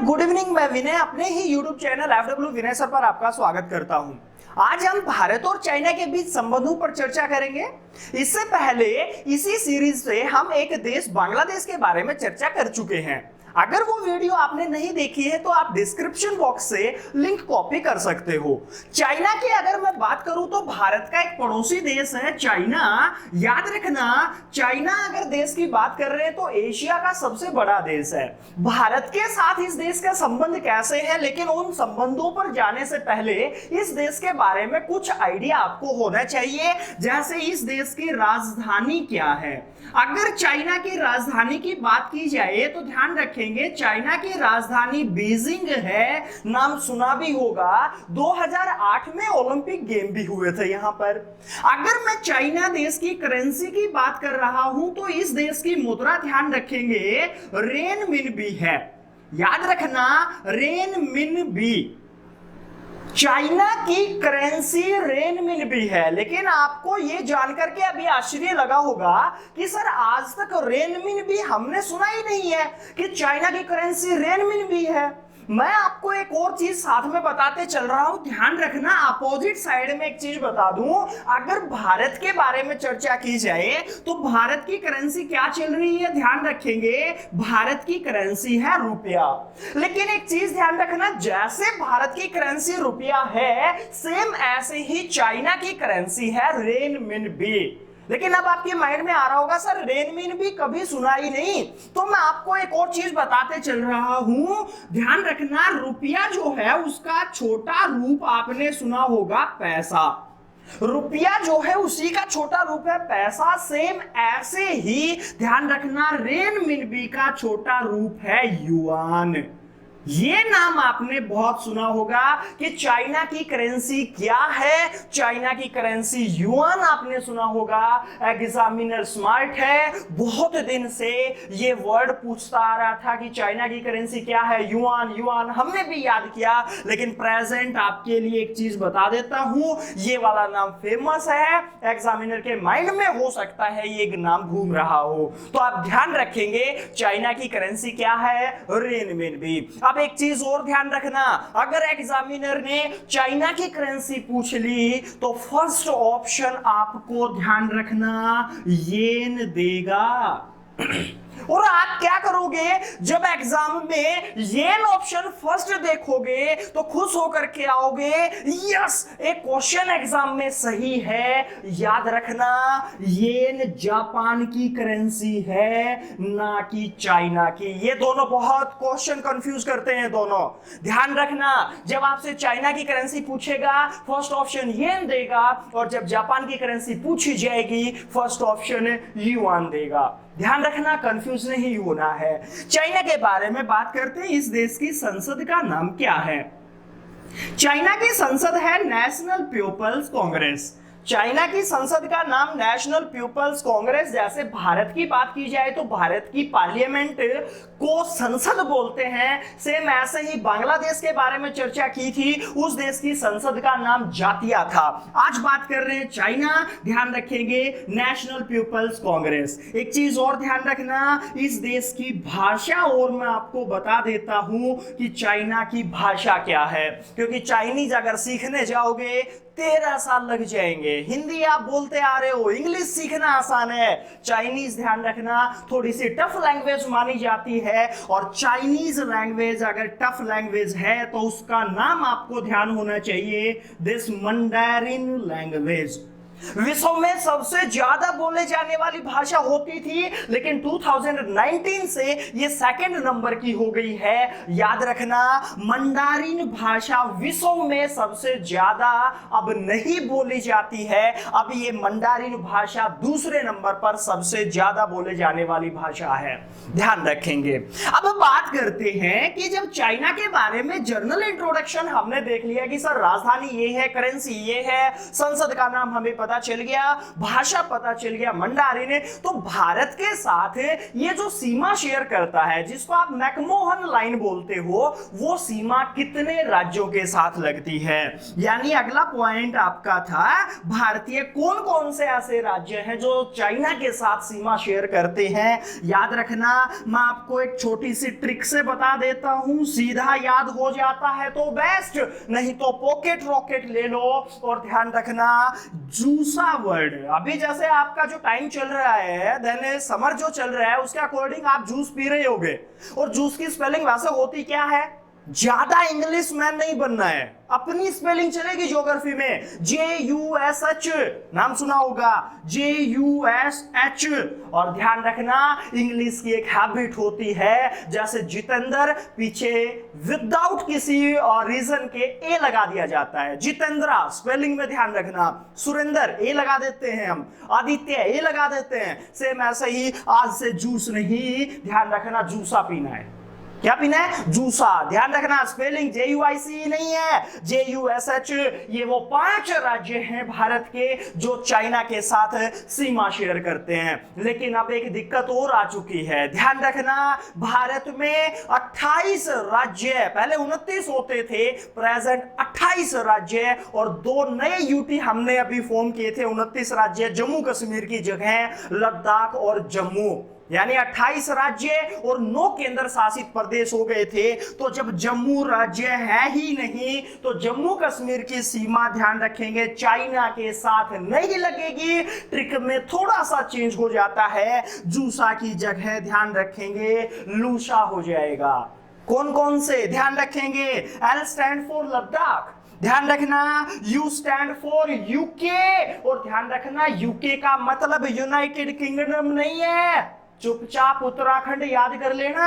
Good evening. मैं विनय अपने ही YouTube channel FW विनय sir पर आपका स्वागत करता हूं। आज हम भारत और चाइना के बीच संबंधों पर चर्चा करेंगे। इससे पहले इसी सीरीज से हम एक देश बांग्लादेश के बारे में चर्चा कर चुके हैं। अगर वो वीडियो आपने नहीं देखी है तो आप डिस्क्रिप्शन बॉक्स से लिंक कॉपी कर सकते हो। चाइना की अगर मैं बात करूं तो भारत का एक पड़ोसी देश है चाइना। याद रखना, चाइना अगर देश की बात कर रहे हैं तो एशिया का सबसे बड़ा देश है। भारत के साथ इस देश का संबंध कैसे है, लेकिन उन संबंधों पर जाने से पहले इस देश के बारे में कुछ आइडिया आपको होना चाहिए। जैसे इस देश की राजधानी क्या है। अगर चाइना की राजधानी की बात की जाए तो ध्यान रखेंगे चाइना की राजधानी बीजिंग है। नाम सुना भी होगा, 2008 में ओलंपिक गेम भी हुए थे यहां पर। अगर मैं चाइना देश की करेंसी की बात कर रहा हूं तो इस देश की मुद्रा ध्यान रखेंगे रेनमिनबी है। याद रखना, रेनमिनबी चाइना की करेंसी रेनमिनबी है। लेकिन आपको यह जानकर के अभी आश्चर्य लगा होगा कि सर आज तक रेनमिनबी हमने सुना ही नहीं है कि चाइना की करेंसी रेनमिनबी है। मैं आपको एक और चीज साथ में बताते चल रहा हूं, ध्यान रखना। अपोजिट साइड में एक चीज बता दूं, अगर भारत के बारे में चर्चा की जाए तो भारत की करेंसी क्या चल रही है, ध्यान रखेंगे भारत की करेंसी है रुपया। लेकिन एक चीज ध्यान रखना, जैसे भारत की करेंसी रुपया है सेम ऐसे ही चाइना की करेंसी है रेनमिनबी। लेकिन अब आपके माइंड में आ रहा होगा सर रेनमिनबी कभी सुना ही नहीं। तो मैं आपको एक और चीज बताते चल रहा हूं, ध्यान रखना। रुपया जो है उसका छोटा रूप आपने सुना होगा पैसा। रुपया जो है उसी का छोटा रूप है पैसा। सेम ऐसे ही ध्यान रखना रेनमिनबी का छोटा रूप है युआन। ये नाम आपने बहुत सुना होगा कि चाइना की करेंसी क्या है। चाइना की करेंसी युआन आपने सुना होगा। एग्जामिनर स्मार्ट है, बहुत दिन से ये वर्ड पूछता आ रहा था कि चाइना की करेंसी क्या है, युआन। युआन हमने भी याद किया, लेकिन प्रेजेंट आपके लिए एक चीज बता देता हूं, ये वाला नाम फेमस है। एग्जामिनर के माइंड में हो सकता है ये एक नाम घूम रहा हो, तो आप ध्यान रखेंगे चाइना की करेंसी क्या है, रेनमिनबी। अब एक चीज और ध्यान रखना, अगर एग्जामिनर ने चाइना की करेंसी पूछ ली तो फर्स्ट ऑप्शन आपको ध्यान रखना येन देगा। और आप क्या करोगे जब एग्जाम में येन ऑप्शन फर्स्ट देखोगे तो खुश होकर के आओगे, यस एक क्वेश्चन एग्जाम में सही है। याद रखना येन जापान की करेंसी है, ना कि चाइना की। ये दोनों बहुत क्वेश्चन कंफ्यूज करते हैं दोनों। ध्यान रखना, जब आपसे चाइना की करेंसी पूछेगा फर्स्ट ऑप्शन येन देगा, और जब जापान की करेंसी पूछी जाएगी फर्स्ट ऑप्शन युआन देगा। ध्यान रखना, कंफ्यूज नहीं होना है। चाइना के बारे में बात करते हैं, इस देश की संसद का नाम क्या है। चाइना की संसद है नेशनल पीपल्स कांग्रेस। चाइना की संसद का नाम नेशनल पीपल्स कांग्रेस। जैसे भारत की बात की जाए तो भारत की पार्लियामेंट को संसद बोलते हैं, सेम ऐसे ही बांग्लादेश के बारे में चर्चा की थी, उस देश की संसद का नाम जातिया था। आज बात कर रहे हैं चाइना, ध्यान रखेंगे नेशनल पीपल्स कांग्रेस। एक चीज और ध्यान रखना, इस देश की भाषा और मैं आपको बता देता हूं कि चाइना की भाषा क्या है, क्योंकि चाइनीज अगर सीखने जाओगे 13 साल लग जाएंगे। हिंदी आप बोलते आ रहे हो, इंग्लिश सीखना आसान है, चाइनीज ध्यान रखना थोड़ी सी टफ लैंग्वेज मानी जाती है। और चाइनीज लैंग्वेज अगर टफ लैंग्वेज है तो उसका नाम आपको ध्यान होना चाहिए दिस मंडारिन लैंग्वेज। विश्व में सबसे ज्यादा बोले जाने वाली भाषा होती थी, लेकिन 2019 से ये सेकंड नंबर की हो गई है। याद रखना मंडारिन भाषा विश्व में सबसे ज्यादा अब नहीं बोली जाती है। अब ये मंडारिन भाषा दूसरे नंबर पर सबसे ज्यादा बोले जाने वाली भाषा है, ध्यान रखेंगे। अब बात करते हैं कि जब चाइना के बारे में जर्नल इंट्रोडक्शन हमने देख लिया कि सर राजधानी ये है, करेंसी ये है, संसद का नाम हमें पता पता चल गया, भाषा पता चल गया मंडारिन है। तो भारत के साथ ये जो सीमा शेयर करता है, जिसको आप मैकमोहन लाइन बोलते हो, वो सीमा कितने राज्यों के साथ लगती है? यानी अगला पॉइंट आपका था भारतीय कौन कौन से ऐसे राज्य हैं जो चाइना के साथ सीमा शेयर करते हैं। याद रखना, मैं आपको एक छोटी सी ट्रिक से बता देता हूं, सीधा याद हो जाता है तो बेस्ट, नहीं तो पॉकेट रॉकेट ले लो। और ध्यान रखना, जूसा वर्ड, अभी जैसे आपका जो टाइम चल रहा है, देन समर जो चल रहा है, उसके अकॉर्डिंग आप जूस पी रहे होगे, और जूस की स्पेलिंग वैसे होती क्या है? ज्यादा इंग्लिश मैन नहीं बनना है, अपनी स्पेलिंग चलेगी ज्योग्राफी में, JUSH, नाम सुना होगा, JUSH। और ध्यान रखना, इंग्लिश की एक हैबिट होती है, जैसे जितेंद्र पीछे विदाउट किसी और रीजन के ए लगा दिया जाता है, जितेंद्रा स्पेलिंग में ध्यान रखना, सुरेंद्र ए लगा देते हैं हम, आदित्य ए लगा देते हैं। सेम ऐसे ही आज से जूस नहीं, ध्यान रखना जूसा पीना है। क्या पीना है? जूसा। ध्यान रखना, स्पेलिंग JUIC नहीं है, JUSH। ये वो 5 राज्य हैं भारत के जो चाइना के साथ सीमा शेयर करते हैं। लेकिन अब एक दिक्कत और आ चुकी है, ध्यान रखना, भारत में 28 राज्य, पहले 29 होते थे, प्रेजेंट 28 राज्य, और 2 नए यूटी हमने अभी फॉर्म किए थे। 29 राज्य जम्मू कश्मीर की जगह लद्दाख और जम्मू, यानी 28 राज्य और 9 केंद्र शासित प्रदेश हो गए थे। तो जब जम्मू राज्य है ही नहीं, तो जम्मू कश्मीर की सीमा, ध्यान रखेंगे, चाइना के साथ नहीं लगेगी। ट्रिक में थोड़ा सा चेंज हो जाता है, जूसा की जगह ध्यान रखेंगे लूसा हो जाएगा। कौन कौन से? ध्यान रखेंगे, L स्टैंड फॉर लद्दाख, ध्यान रखना, U स्टैंड फॉर यूके, और ध्यान रखना यूके का मतलब यूनाइटेड किंगडम नहीं है, चुपचाप उत्तराखंड याद कर लेना।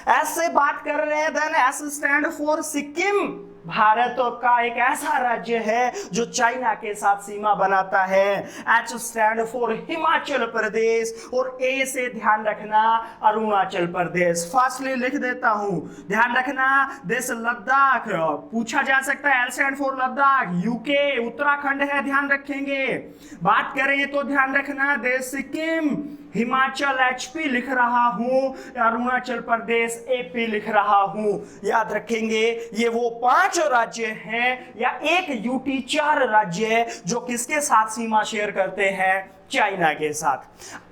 ऐसे बात कर रहे हैं, then S stand for Sikkim, Bharat का एक ऐसा राज्य है जो चाइना के साथ सीमा बनाता है। H stand for Himachal Pradesh, और A से ध्यान रखना अरुणाचल प्रदेश। फास्टली लिख देता हूं, ध्यान रखना, देश लद्दाख पूछा जा सकता है, L stand for Ladakh, UK Uttarakhand है, ध्यान रखेंगे। बात करें तो ध्यान रखना, देश सिक्किम, हिमाचल HP लिख रहा हूं, अरुणाचल प्रदेश AP लिख रहा हूं। याद रखेंगे, ये वो 5 राज्य हैं, या एक यूटी 4 राज्य है जो किसके साथ सीमा शेयर करते हैं? चाइना के साथ।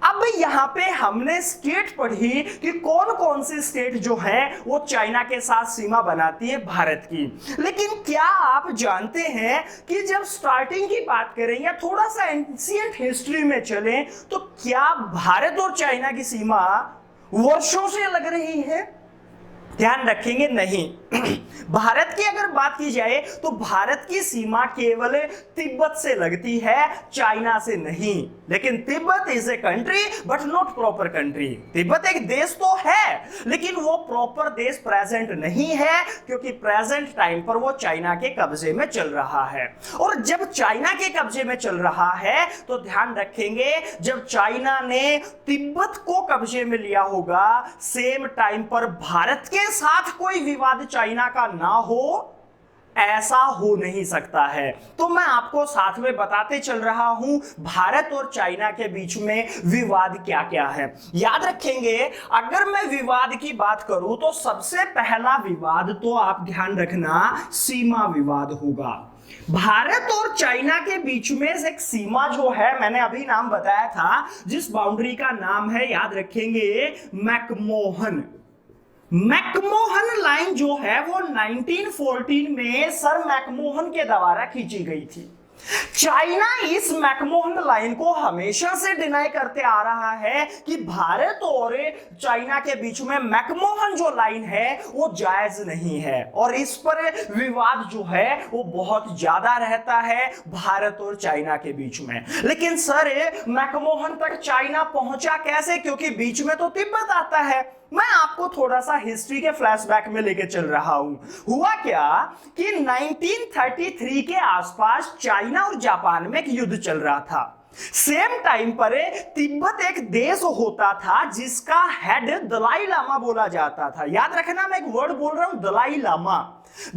अब यहां पे हमने स्टेट पढ़ी कि कौन कौन सी स्टेट जो है वो चाइना के साथ सीमा बनाती है भारत की। लेकिन क्या आप जानते हैं कि जब स्टार्टिंग की बात करें या थोड़ा सा एंशिएंट हिस्ट्री में चलें, तो क्या भारत और चाइना की सीमा वर्षों से लग रही है? ध्यान रखेंगे, नहीं। भारत की अगर बात की जाए तो भारत की सीमा केवल तिब्बत से लगती है, चाइना से नहीं। लेकिन Tibet is a country but not proper country. Tibet एक देश तो है, लेकिन वो प्रॉपर देश प्रेजेंट नहीं है, क्योंकि प्रेजेंट टाइम पर वो चाइना के कब्जे में चल रहा है। और जब चाइना के कब्जे में चल रहा है तो ध्यान रखेंगे, जब चाइना ने तिब्बत को कब्जे में लिया होगा, सेम टाइम पर भारत के साथ कोई विवाद चाइना का ना हो, ऐसा हो नहीं सकता है। तो मैं आपको साथ में बताते चल रहा हूं भारत और चाइना के बीच में विवाद क्या क्या है। याद रखेंगे, अगर मैं विवाद की बात करूं तो सबसे पहला विवाद तो आप ध्यान रखना सीमा विवाद होगा। भारत और चाइना के बीच में एक सीमा जो है, मैंने अभी नाम बताया था, जिस बाउंड्री का नाम है, याद रखेंगे, मैकमोहन। मैकमोहन लाइन जो है वो 1914 में सर मैकमोहन के द्वारा खींची गई थी। चाइना इस मैकमोहन लाइन को हमेशा से डिनाई करते आ रहा है कि भारत और चाइना के बीच में मैकमोहन जो लाइन है वो जायज नहीं है, और इस पर विवाद जो है वो बहुत ज्यादा रहता है भारत और चाइना के बीच में। लेकिन सर मैकमोहन तक चाइना पहुंचा कैसे? क्योंकि बीच में तो तिब्बत आता है। मैं आपको थोड़ा सा हिस्ट्री के फ्लैशबैक में लेके चल रहा हूं। हुआ क्या कि 1933 के आसपास चाइना और जापान में एक युद्ध चल रहा था। सेम टाइम पर तिब्बत एक देश होता था जिसका हेड दलाई लामा बोला जाता था। याद रखना, मैं एक वर्ड बोल रहा हूं, दलाई लामा।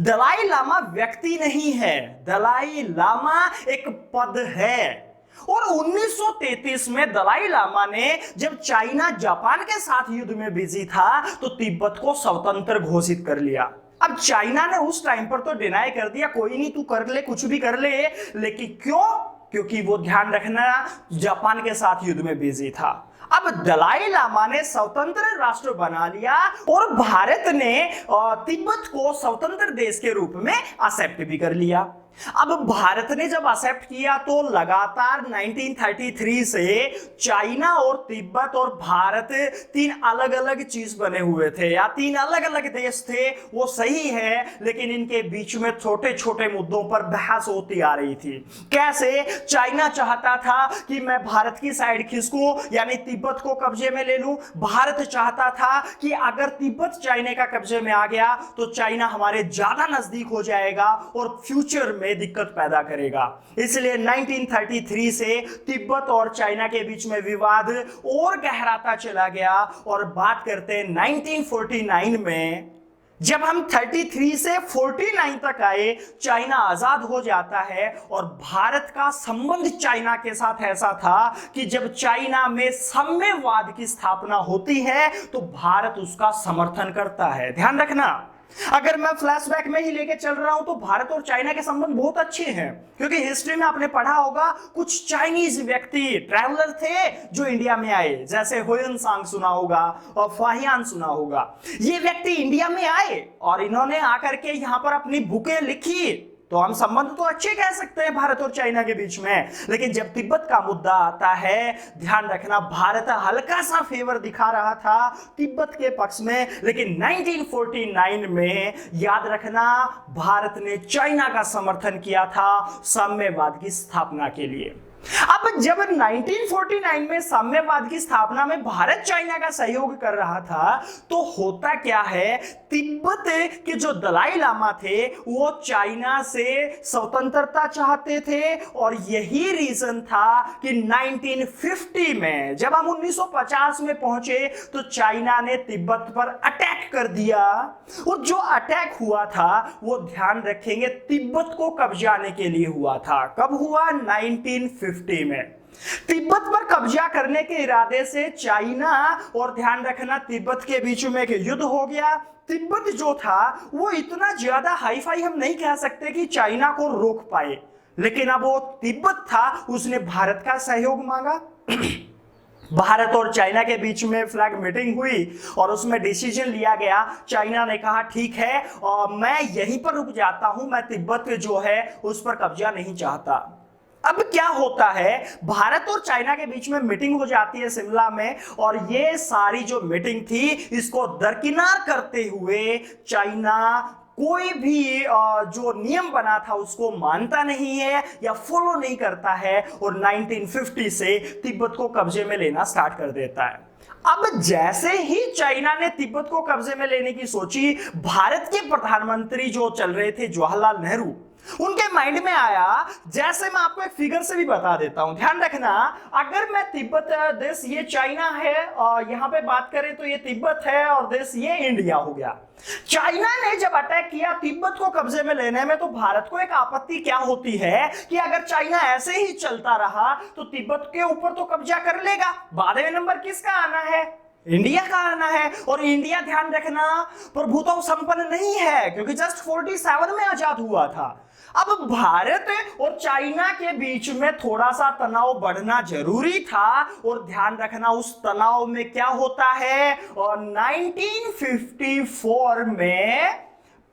दलाई लामा व्यक्ति नहीं है, दलाई लामा एक पद है। और 1933 में दलाई लामा ने, जब चाइना जापान के साथ युद्ध में बिजी था, तो तिब्बत को स्वतंत्र घोषित कर लिया। अब चाइना ने उस टाइम पर तो डिनाई कर दिया, कोई नहीं तू कर ले, कुछ भी कर ले, लेकिन क्यों? क्योंकि वो ध्यान रखना जापान के साथ युद्ध में बिजी था। अब दलाई लामा ने स्वतंत्र राष्ट्र बना लिया और भारत ने तिब्बत को स्वतंत्र देश के रूप में एक्सेप्ट भी कर लिया। अब भारत ने जब एक्सेप्ट किया तो लगातार 1933 से चाइना और तिब्बत और भारत तीन अलग अलग चीज बने हुए थे, या तीन अलग अलग देश थे, वो सही है, लेकिन इनके बीच में छोटे छोटे मुद्दों पर बहस होती आ रही थी। कैसे? चाइना चाहता था कि मैं भारत की साइड खिसकूं, यानी तिब्बत को कब्जे में ले लूं। भारत चाहता था कि अगर तिब्बत चाइना का कब्जे में आ गया तो चाइना हमारे ज्यादा नजदीक हो जाएगा और फ्यूचर में दिक्कत पैदा करेगा। इसलिए 1933 से तिब्बत और चाइना के बीच में विवाद और गहराता चला गया। और बात करते हैं 1949 में, जब हम 33 से 49 तक आए, चाइना आजाद हो जाता है और भारत का संबंध चाइना के साथ ऐसा था कि जब चाइना में साम्यवाद की स्थापना होती है तो भारत उसका समर्थन करता है। ध्यान रखना, अगर मैं फ्लैशबैक में ही लेके चल रहा हूं तो भारत और चाइना के संबंध बहुत अच्छे हैं, क्योंकि हिस्ट्री में आपने पढ़ा होगा कुछ चाइनीज व्यक्ति ट्रैवलर थे जो इंडिया में आए, जैसे हुयन सांग सुना होगा और फाहियान सुना होगा। ये व्यक्ति इंडिया में आए और इन्होंने आकर के यहां पर अपनी बुकें लिखी, तो हम संबंध तो अच्छे कह सकते हैं भारत और चाइना के बीच में। लेकिन जब तिब्बत का मुद्दा आता है, ध्यान रखना, भारत हल्का सा फेवर दिखा रहा था तिब्बत के पक्ष में, लेकिन 1949 में याद रखना भारत ने चाइना का समर्थन किया था साम्यवाद की स्थापना के लिए। अब जब 1949 में साम्यवाद की स्थापना में भारत चाइना का सहयोग कर रहा था, तो होता क्या है, तिब्बत के जो दलाई लामा थे वो चाइना से स्वतंत्रता चाहते थे। और यही रीजन था कि 1950 में जब हम 1950 में पहुंचे तो चाइना ने तिब्बत पर अटैक कर दिया। और जो अटैक हुआ था वो, ध्यान रखेंगे, तिब्बत को कब्जाने के लिए हुआ था। कब हुआ? 1950 में। तिब्बत पर कब्जा करने के इरादे से चाइना और, ध्यान रखना, तिब्बत के बीच में एक युद्ध हो गया। तिब्बत जो था वो इतना ज्यादा हाई फाई हम नहीं कह सकते कि चाइना को रोक पाए, लेकिन अब वो तिब्बत था, उसने भारत का सहयोग मांगा। भारत और चाइना के बीच में फ्लैग मीटिंग हुई और उसमें डिसीजन लिया गया। चाइना ने कहा ठीक है, और मैं यहीं पर रुक जाता हूं, मैं तिब्बत जो है उस पर कब्जा नहीं चाहता। अब क्या होता है, भारत और चाइना के बीच में मीटिंग हो जाती है शिमला में, और ये सारी जो मीटिंग थी इसको दरकिनार करते हुए चाइना कोई भी जो नियम बना था उसको मानता नहीं है या फॉलो नहीं करता है, और 1950 से तिब्बत को कब्जे में लेना स्टार्ट कर देता है। अब जैसे ही चाइना ने तिब्बत को कब्जे में लेने की सोची, भारत के प्रधानमंत्री जो चल रहे थे जवाहरलाल नेहरू, उनके माइंड में आया, जैसे मैं आपको एक फिगर से भी बता देता हूं, ध्यान रखना, अगर मैं तिब्बत देश ये चाइना है और यहां पे बात करें तो ये तिब्बत है और देश ये इंडिया हो गया। चाइना ने जब अटैक किया तिब्बत को कब्जे में लेने में, तो भारत को एक आपत्ति क्या होती है कि अगर चाइना ऐसे ही चलता रहा तो तिब्बत के ऊपर तो कब्जा कर लेगा, बाद में नंबर किसका आना है? इंडिया का आना है। और इंडिया, ध्यान रखना, प्रभुत्व संपन्न नहीं है, क्योंकि जस्ट 47 में आजाद हुआ था। अब भारत और चाइना के बीच में थोड़ा सा तनाव बढ़ना जरूरी था, और ध्यान रखना उस तनाव में क्या होता है, और 1954 में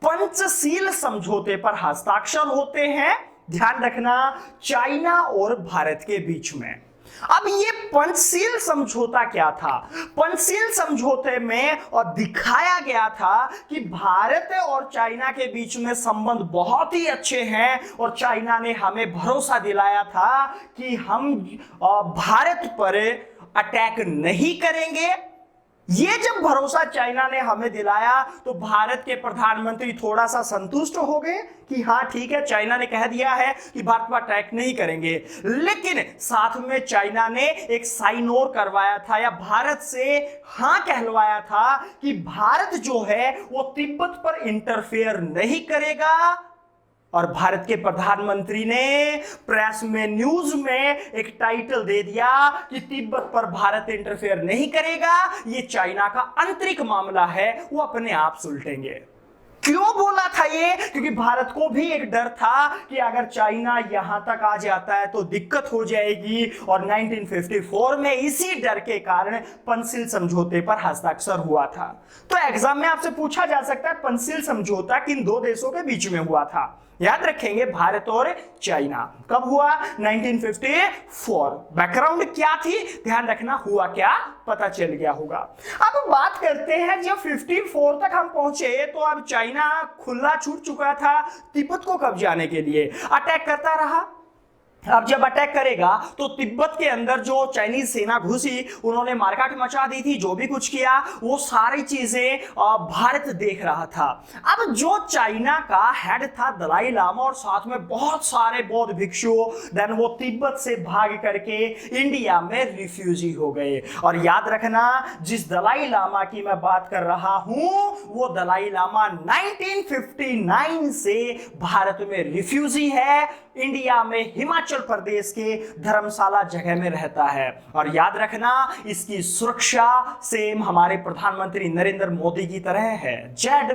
पंचशील समझौते पर हस्ताक्षर होते हैं, ध्यान रखना, चाइना और भारत के बीच में। अब ये पंचशील समझौता क्या था? पंचशील समझौते में और दिखाया गया था कि भारत और चाइना के बीच में संबंध बहुत ही अच्छे हैं, और चाइना ने हमें भरोसा दिलाया था कि हम भारत पर अटैक नहीं करेंगे। ये जब भरोसा चाइना ने हमें दिलाया तो भारत के प्रधानमंत्री थोड़ा सा संतुष्ट हो गए कि हाँ ठीक है, चाइना ने कह दिया है कि भारत पर अटैक नहीं करेंगे। लेकिन साथ में चाइना ने एक साइन और करवाया था, या भारत से हाँ कहलवाया था कि भारत जो है वो तिब्बत पर इंटरफेयर नहीं करेगा, और भारत के प्रधानमंत्री ने प्रेस में, न्यूज में एक टाइटल दे दिया कि तिब्बत पर भारत इंटरफेयर नहीं करेगा, ये चाइना का आंतरिक मामला है, वो अपने आप सुलटेंगे। क्यों बोला था ये? क्योंकि भारत को भी एक डर था कि अगर चाइना यहां तक आ जाता है तो दिक्कत हो जाएगी, और 1954 में इसी डर के कारण पंसिल समझौते पर हस्ताक्षर हुआ था। तो एग्जाम में आपसे पूछा जा सकता है पंसिल समझौता किन दो देशों के बीच में हुआ था? याद रखेंगे, भारत और चाइना। कब हुआ? 1954। बैकग्राउंड क्या थी? ध्यान रखना, हुआ क्या पता चल गया होगा। अब बात करते हैं, जब 54 तक हम पहुंचे तो अब चाइना खुला छूट चुका था तिब्बत को कब्जाने के लिए, अटैक करता रहा। अब जब अटैक करेगा तो तिब्बत के अंदर जो चाइनीज सेना घुसी, उन्होंने मारकाट मचा दी थी, जो भी कुछ किया वो सारी चीजें भारत देख रहा था। अब जो चाइना का हेड था दलाई लामा और साथ में बहुत सारे बौद्ध भिक्षु, देन वो तिब्बत से भाग करके इंडिया में रिफ्यूजी हो गए। और याद रखना, जिस दलाई लामा की मैं बात कर रहा हूं वो दलाई लामा 1959 से भारत में रिफ्यूजी है, इंडिया में हिमाचल प्रदेश के धर्मशाला जगह में रहता है। और याद रखना, इसकी सुरक्षा सेम हमारे प्रधानमंत्री नरेंद्र मोदी की तरह है, Z++।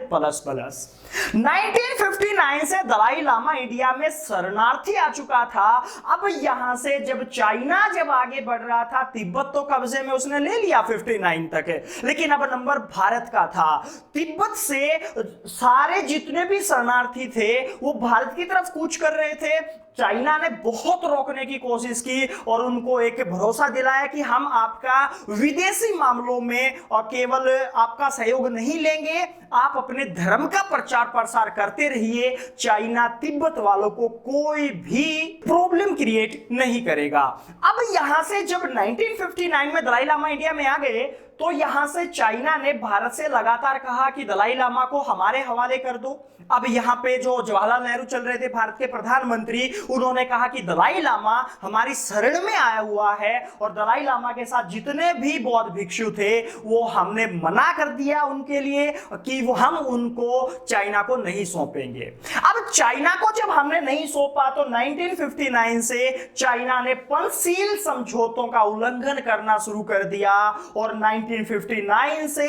1959 से दलाई लामा इंडिया में शरणार्थी आ चुका था। अब यहां से जब चाइना जब आगे बढ़ रहा था, तिब्बत तो कब्जे में उसने ले लिया 59 तक, लेकिन अब नंबर भारत का था। तिब्बत से सारे जितने भी शरणार्थी थे वो भारत की तरफ कूच कर रहे थे। चाइना ने बहुत रोकने की कोशिश की और उनको एक भरोसा दिलाया कि हम आपका विदेशी मामलों में और केवल आपका सहयोग नहीं लेंगे, आप अपने धर्म का प्रचार प्रसार करते रहिए, चाइना तिब्बत वालों को कोई भी प्रॉब्लम क्रिएट नहीं करेगा। अब यहां से जब 1959 में दलाई लामा इंडिया में आ गए तो यहां से चाइना ने भारत से लगातार कहा कि दलाई लामा को हमारे हवाले कर दो। अब यहाँ पे जो जवाहरलाल नेहरू चल रहे थे भारत के प्रधानमंत्री, उन्होंने कहा कि दलाई लामा हमारी शरण में आया हुआ है, और दलाई लामा के साथ जितने भी बौद्ध भिक्षु थे वो हमने मना कर दिया उनके लिए कि वो हम उनको चाइना को नहीं सौंपेंगे। अब चाइना को जब हमने नहीं सौंपा तो 1959 से चाइना ने पंचशील समझौतों का उल्लंघन करना शुरू कर दिया, और 1959 से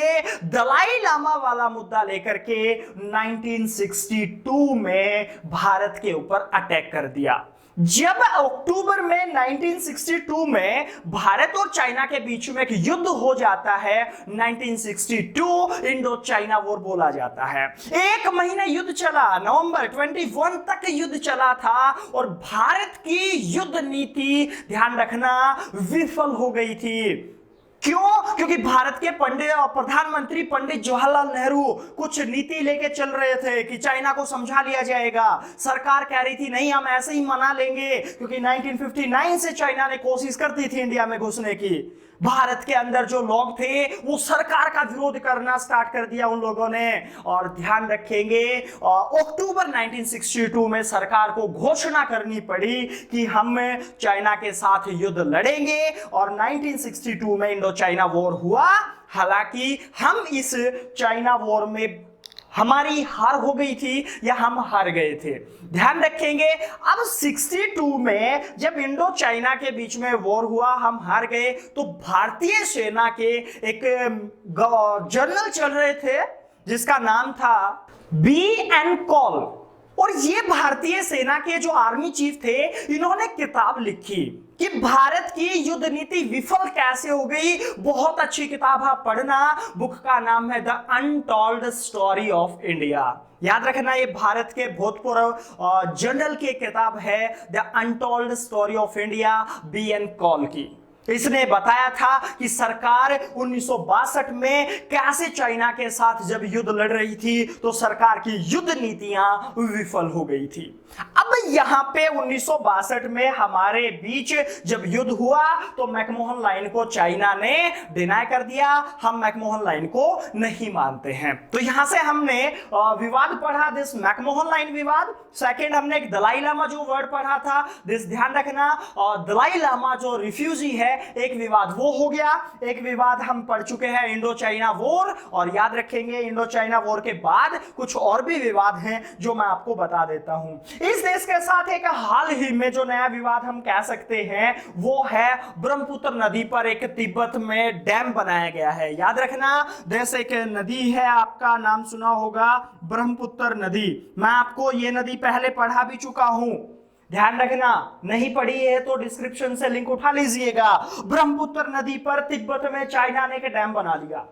दलाई लामा वाला मुद्दा लेकर के 1962 में भारत के ऊपर अटैक कर दिया। जब अक्टूबर में 1962 में भारत और चाइना के बीच में एक युद्ध हो जाता है, 1962 इंडो चाइना वॉर बोला जाता है। एक महीने युद्ध चला, नवंबर 21 तक युद्ध चला था, और भारत की युद्ध नीति ध्यान रखना विफल हो गई थी। क्यों? क्योंकि भारत के प्रधानमंत्री पंडित जवाहरलाल नेहरू कुछ नीति लेके चल रहे थे कि चाइना को समझा लिया जाएगा। सरकार कह रही थी नहीं, हम ऐसे ही मना लेंगे, क्योंकि 1959 से चाइना ने कोशिश करती थी इंडिया में घुसने की। भारत के अंदर जो लोग थे वो सरकार का विरोध करना स्टार्ट कर दिया उन लोगों ने। और ध्यान रखेंगे, अक्टूबर 1962 में सरकार को घोषणा करनी पड़ी कि हम चाइना के साथ युद्ध लड़ेंगे, और 1962 में इंडो चाइना वॉर हुआ। हालांकि हम इस चाइना वॉर में हमारी हार हो गई थी या हम हार गए थे, ध्यान रखेंगे। अब 62 में जब इंडो चाइना के बीच में वॉर हुआ, हम हार गए, तो भारतीय सेना के एक जनरल चल रहे थे जिसका नाम था B.N. कॉल, और ये भारतीय सेना के जो आर्मी चीफ थे, इन्होंने किताब लिखी कि भारत की युद्ध नीति विफल कैसे हो गई। बहुत अच्छी किताब है, पढ़ना। बुक का नाम है the untold story of India. याद रखना, ये भारत के भूतपूर्व जनरल की किताब है, the untold story of India, B.N. Call की। इसने बताया था कि सरकार 1962 में कैसे चाइना के साथ जब युद्ध लड़ रही थी तो सरकार की युद्ध नीतियां विफल हो गई थी। अब यहां पे 1962 में हमारे बीच जब युद्ध हुआ तो मैकमोहन लाइन को चाइना ने डिनाई कर दिया, हम मैकमोहन लाइन को नहीं मानते हैं। तो यहां से हमने विवाद पढ़ा, दिस मैकमोहन लाइन विवाद। सेकेंड, हमने एक दलाई लामा जो वर्ड पढ़ा था, दिस ध्यान रखना, दलाई लामा जो रिफ्यूजी है एक विवाद वो हो गया, एक विवाद हम पढ़ चुके हैं इंडो चाइना वॉर, और याद रखेंगे इंडो चाइना वॉर के बाद कुछ और भी विवाद हैं जो मैं आपको बता देता हूं। इस देश के साथ एक हाल ही में जो नया विवाद हम कह सकते हैं वो है ब्रह्मपुत्र नदी पर एक तिब्बत में डैम बनाया गया है। याद रखना, देश एक नदी है, आपका नाम सुना होगा ब्रह्मपुत्र नदी। मैं आपको ये नदी पहले पढ़ा भी चुका हूं, ध्यान रखना, नहीं पढ़ी है तो डिस्क्रिप्शन से लिंक उठा लीजिएगा। ब्रह्मपुत्र नदी पर तिब्बत में चाइना ने एक डैम बना लिया,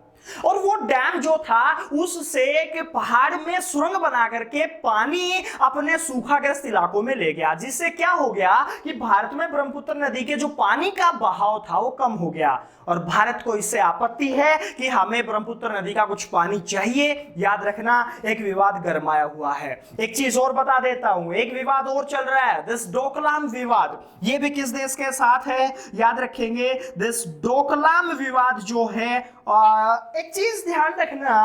और वो डैम जो था उससे एक पहाड़ में सुरंग बना करके पानी अपने सूखाग्रस्त इलाकों में ले गया, जिससे क्या हो गया कि भारत में ब्रह्मपुत्र नदी के जो पानी का बहाव था वो कम हो गया, और भारत को इससे आपत्ति है कि हमें ब्रह्मपुत्र नदी का कुछ पानी चाहिए। याद रखना, एक विवाद गरमाया हुआ है। एक चीज और बता देता हूं, एक विवाद और चल रहा है, दिस डोकलाम विवाद। ये भी किस देश के साथ है, याद रखेंगे, दिस डोकलाम विवाद जो है। एक चीज ध्यान रखना,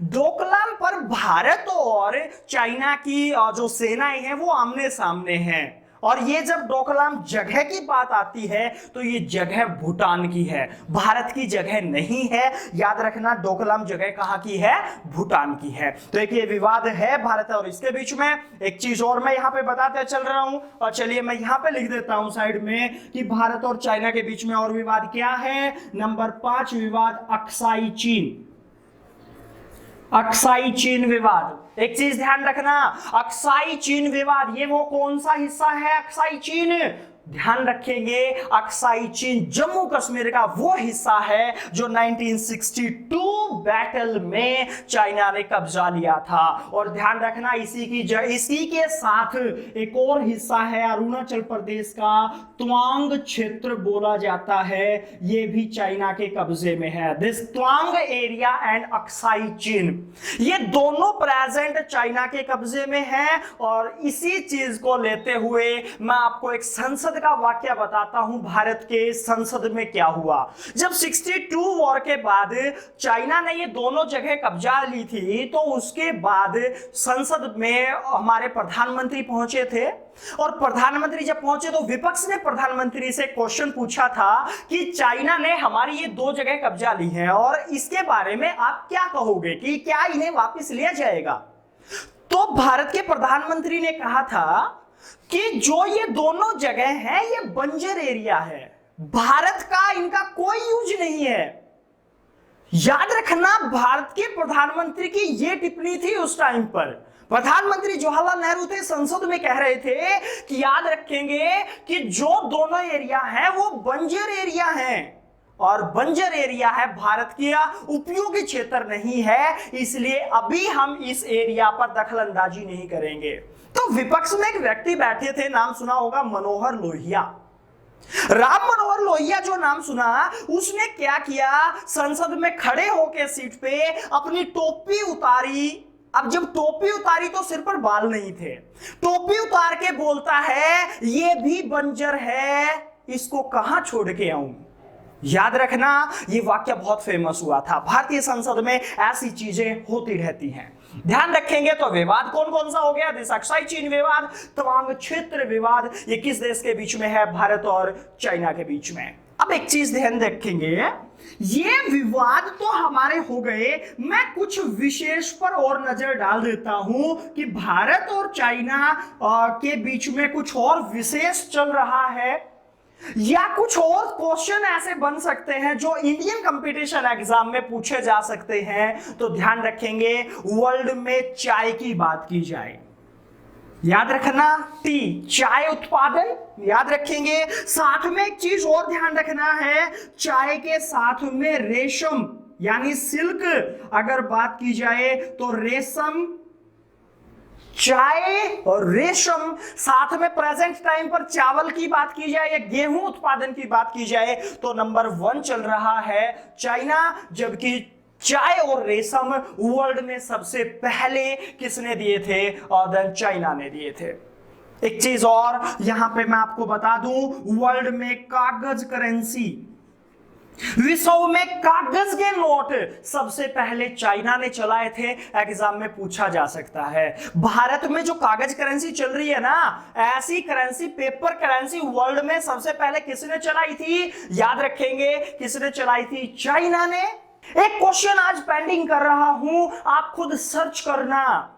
डोकलाम पर भारत और चाइना की जो सेनाएं हैं वो आमने सामने हैं, और ये जब डोकलाम जगह की बात आती है तो ये जगह भूटान की है, भारत की जगह नहीं है। याद रखना, डोकलाम जगह कहां की है, भूटान की है। तो एक ये विवाद है भारत और इसके बीच में। एक चीज और मैं यहां पे बताते चल रहा हूं, और चलिए मैं यहां पे लिख देता हूं साइड में कि भारत और चाइना के बीच में और विवाद क्या है। नंबर 5 विवाद अक्साई चीन, अक्साई चीन विवाद। एक चीज ध्यान रखना, अक्साई चीन विवाद, ये वो कौन सा हिस्सा है अक्साई चीन, ध्यान रखेंगे, अक्साई चीन जम्मू कश्मीर का वो हिस्सा है जो 1962 बैटल में चाइना ने कब्जा लिया था। और ध्यान रखना, इसी के साथ एक और हिस्सा है अरुणाचल प्रदेश का तवांग क्षेत्र बोला जाता है, ये भी चाइना के कब्जे में है। This Tawang area and Aksai चीन, ये दोनों प्रेजेंट चाइना के कब्जे में है। और इसी चीज को लेते हुए मैं आपको एक संसद का वाक्य बताता हूं, भारत के संसद में क्या हुआ। जब 62 वॉर के बाद चाइना ने ये दोनों जगह कब्जा ली थी, तो उसके बाद संसद में हमारे प्रधानमंत्री पहुंचे थे, और प्रधानमंत्री जब पहुंचे तो विपक्ष ने प्रधानमंत्री से क्वेश्चन पूछा था कि चाइना ने हमारी ये दो जगह कब्जा ली है, और इसके बारे में आप क्या कहोगे कि क्या इन्हें वापस लिया जाएगा। तो भारत के प्रधानमंत्री ने कहा था कि जो ये दोनों जगह है ये बंजर एरिया है, भारत का इनका कोई यूज नहीं है। याद रखना, भारत के प्रधानमंत्री की ये टिप्पणी थी उस टाइम पर। प्रधानमंत्री जवाहरलाल नेहरू थे, संसद में कह रहे थे कि याद रखेंगे कि जो दोनों एरिया है वो बंजर एरिया है, और बंजर एरिया है, भारत का उपयोगी क्षेत्र नहीं है, इसलिए अभी हम इस एरिया पर दखलंदाजी नहीं करेंगे। तो विपक्ष में एक व्यक्ति बैठे थे, नाम सुना होगा मनोहर लोहिया। राम मनोहर लोहिया जो नाम सुना, उसने क्या किया, संसद में खड़े होकर सीट पे अपनी टोपी उतारी। अब जब टोपी उतारी तो सिर पर बाल नहीं थे, टोपी उतार के बोलता है ये भी बंजर है, इसको कहां छोड़ के आऊं। याद रखना, ये वाक्य बहुत फेमस हुआ था। भारतीय संसद में ऐसी चीजें होती रहती हैं, ध्यान रखेंगे। तो विवाद कौन कौन सा हो गया, दिस अक्साई चीन विवाद, तवांग क्षेत्र विवाद, ये किस देश के बीच में है, भारत और चाइना के बीच में। अब एक चीज ध्यान रखेंगे, ये विवाद तो हमारे हो गए, मैं कुछ विशेष पर और नजर डाल देता हूं कि भारत और चाइना के बीच में कुछ और विशेष चल रहा है, या कुछ और क्वेश्चन ऐसे बन सकते हैं जो इंडियन कंपटीशन एग्जाम में पूछे जा सकते हैं। तो ध्यान रखेंगे, वर्ल्ड में चाय की बात की जाए, याद रखना, टी, चाय उत्पादन, याद रखेंगे। साथ में एक चीज और ध्यान रखना है, चाय के साथ में रेशम यानी सिल्क अगर बात की जाए तो रेशम, चाय और रेशम, साथ में प्रेजेंट टाइम पर चावल की बात की जाए या गेहूं उत्पादन की बात की जाए तो नंबर 1 चल रहा है चाइना, जबकि चाय और रेशम वर्ल्ड में सबसे पहले किसने दिए थे, और चाइना ने दिए थे। एक चीज और यहां पे मैं आपको बता दूं, वर्ल्ड में कागज करेंसी विश्व में कागज के नोट सबसे पहले चाइना ने चलाए थे, एग्जाम में पूछा जा सकता है। भारत में जो कागज करेंसी चल रही है ना, ऐसी करेंसी, पेपर करेंसी वर्ल्ड में सबसे पहले किसने चलाई थी? याद रखेंगे, किसने चलाई थी? चाइना ने। एक क्वेश्चन आज पेंडिंग कर रहा हूं, आप खुद सर्च करना।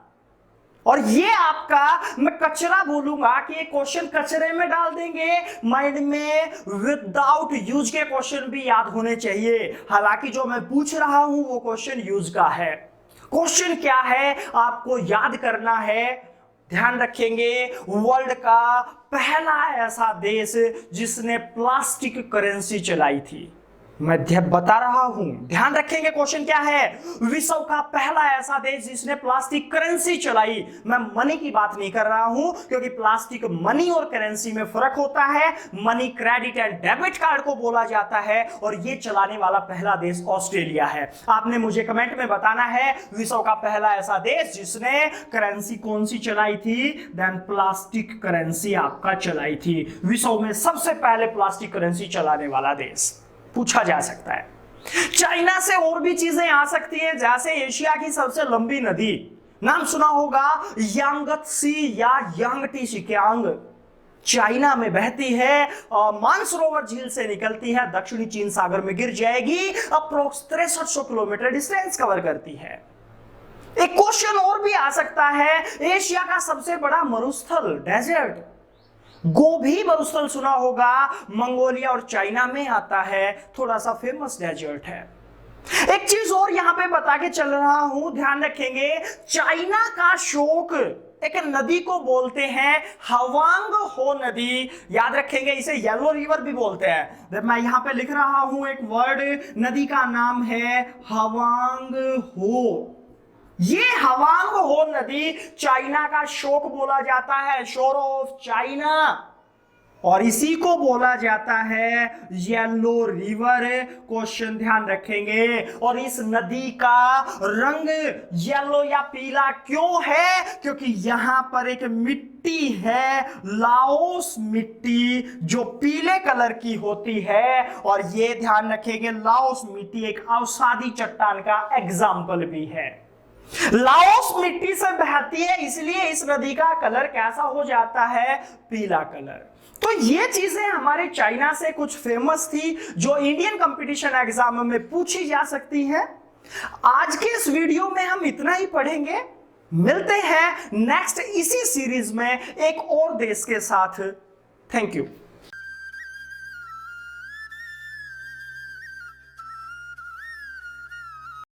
और ये आपका, मैं कचरा बोलूंगा कि ये क्वेश्चन कचरे में डाल देंगे, माइंड में विदाउट यूज के क्वेश्चन भी याद होने चाहिए। हालांकि जो मैं पूछ रहा हूं वो क्वेश्चन यूज का है। क्वेश्चन क्या है आपको याद करना है, ध्यान रखेंगे। वर्ल्ड का पहला ऐसा देश जिसने प्लास्टिक करेंसी चलाई थी, मैं बता रहा हूं, ध्यान रखेंगे। क्वेश्चन क्या है? विश्व का पहला ऐसा देश जिसने प्लास्टिक करेंसी चलाई। मैं मनी की बात नहीं कर रहा हूं, क्योंकि प्लास्टिक मनी और करेंसी में फर्क होता है। Money credit and debit card को बोला जाता है, और ये चलाने वाला पहला देश ऑस्ट्रेलिया है। आपने मुझे कमेंट में बताना है विश्व का पहला ऐसा देश जिसने करेंसी कौन सी चलाई थी? देन प्लास्टिक करेंसी आपका चलाई थी। विश्व में सबसे पहले प्लास्टिक करेंसी चलाने वाला देश पूछा जा सकता है। चाइना से और भी चीजें आ सकती हैं, जैसे एशिया की सबसे लंबी नदी, नाम सुना होगा, यांगत्सी या यांगटी सिकियांग, चाइना में बहती है, मानसरोवर झील से निकलती है, दक्षिणी चीन सागर में गिर जाएगी, अप्रोक्स 6300 किलोमीटर डिस्टेंस कवर करती है। एक क्वेश्चन और भी आ सकता है, एशिया का सबसे बड़ा मरुस्थल, डेजर्ट, गोभी मरुस्थल सुना होगा, मंगोलिया और चाइना में आता है, थोड़ा सा फेमस डेजर्ट है। एक चीज और यहां पे बता के चल रहा हूं, ध्यान रखेंगे। चाइना का शोक एक नदी को बोलते हैं हवांग हो नदी, याद रखेंगे, इसे येलो रिवर भी बोलते हैं। मैं यहां पे लिख रहा हूं एक वर्ड, नदी का नाम है हवांग हो। ये हवांग हो नदी चाइना का शोक बोला जाता है, शोर ऑफ चाइना, और इसी को बोला जाता है येलो रिवर। क्वेश्चन ध्यान रखेंगे। और इस नदी का रंग येलो या पीला क्यों है? क्योंकि यहां पर एक मिट्टी है, लाओस मिट्टी, जो पीले कलर की होती है। और ये ध्यान रखेंगे, लाओस मिट्टी एक अवसादी चट्टान का एग्जाम्पल भी है। लाओस मिट्टी से बहती है, इसलिए इस नदी का कलर कैसा हो जाता है? पीला कलर। तो ये चीजें हमारे चाइना से कुछ फेमस थी, जो इंडियन कंपटीशन एग्जाम में पूछी जा सकती हैं। आज के इस वीडियो में हम इतना ही पढ़ेंगे, मिलते हैं नेक्स्ट इसी सीरीज में एक और देश के साथ। Thank you.